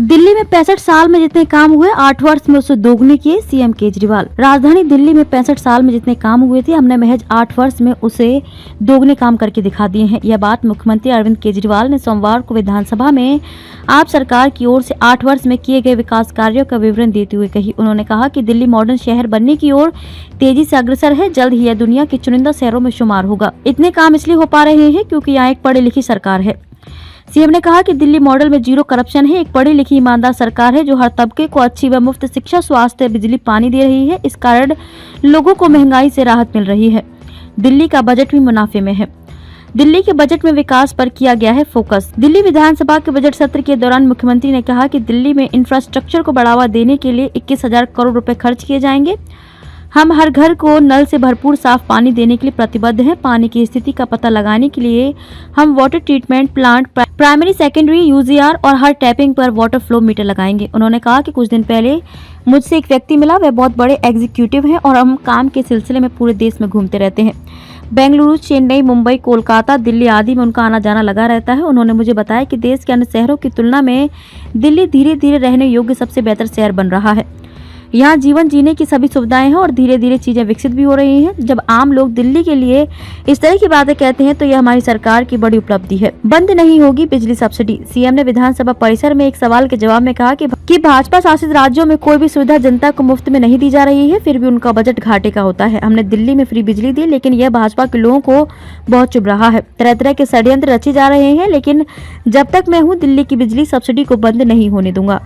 दिल्ली में 65 साल में जितने काम हुए 8 वर्ष में उसे दोगुने किए सीएम केजरीवाल। राजधानी दिल्ली में 65 साल में जितने काम हुए थे हमने महज 8 वर्ष में उसे दोगुने काम करके दिखा दिए हैं। यह बात मुख्यमंत्री अरविंद केजरीवाल ने सोमवार को विधानसभा में आप सरकार की ओर से 8 वर्ष में किए गए विकास कार्यों का विवरण देते हुए कही। उन्होंने कहा कि दिल्ली मॉडर्न शहर बनने की ओर तेजी से अग्रसर है। जल्द ही यह दुनिया के चुनिंदा शहरों में शुमार होगा। इतने काम इसलिए हो पा रहे हैं क्योंकि यहाँ एक पढ़ी लिखी सरकार है। सीएम ने कहा कि दिल्ली मॉडल में जीरो करप्शन है, एक पढ़ी लिखी ईमानदार सरकार है जो हर तबके को अच्छी व मुफ्त शिक्षा, स्वास्थ्य, बिजली, पानी दे रही है। इस कारण लोगों को महंगाई से राहत मिल रही है। दिल्ली का बजट भी मुनाफे में है। दिल्ली के बजट में विकास पर किया गया है फोकस। दिल्ली विधानसभा के बजट सत्र के दौरान मुख्यमंत्री ने कहा कि दिल्ली में इंफ्रास्ट्रक्चर को बढ़ावा देने के लिए 21,000 करोड़ रुपए खर्च किए जाएंगे। हम हर घर को नल से भरपूर साफ पानी देने के लिए प्रतिबद्ध हैं। पानी की स्थिति का पता लगाने के लिए हम water treatment plant, primary, secondary, UGR और हर टैपिंग पर वाटर फ्लो मीटर लगाएंगे। उन्होंने कहा कि कुछ दिन पहले मुझसे एक व्यक्ति मिला, वह बहुत बड़े एग्जीक्यूटिव हैं और हम काम के सिलसिले में पूरे देश में घूमते रहते हैं। बेंगलुरु, चेन्नई, मुंबई, कोलकाता, दिल्ली आदि में उनका आना जाना लगा रहता है। उन्होंने मुझे बताया कि देश के अन्य शहरों की तुलना में दिल्ली धीरे धीरे रहने योग्य सबसे बेहतर शहर बन रहा है। यहाँ जीवन जीने की सभी सुविधाएं हैं और धीरे धीरे चीजें विकसित भी हो रही हैं। जब आम लोग दिल्ली के लिए इस तरह की बातें कहते हैं तो यह हमारी सरकार की बड़ी उपलब्धि है। बंद नहीं होगी बिजली सब्सिडी। सीएम ने विधानसभा परिसर में एक सवाल के जवाब में कहा कि भाजपा शासित राज्यों में कोई भी सुविधा जनता को मुफ्त में नहीं दी जा रही है, फिर भी उनका बजट घाटे का होता है। हमने दिल्ली में फ्री बिजली दी, लेकिन यह भाजपा के लोगों को बहुत चुभ रहा है। तरह तरह के षड्यंत्र रचे जा रहे हैं, लेकिन जब तक मैं हूँ दिल्ली की बिजली सब्सिडी को बंद नहीं होने दूंगा।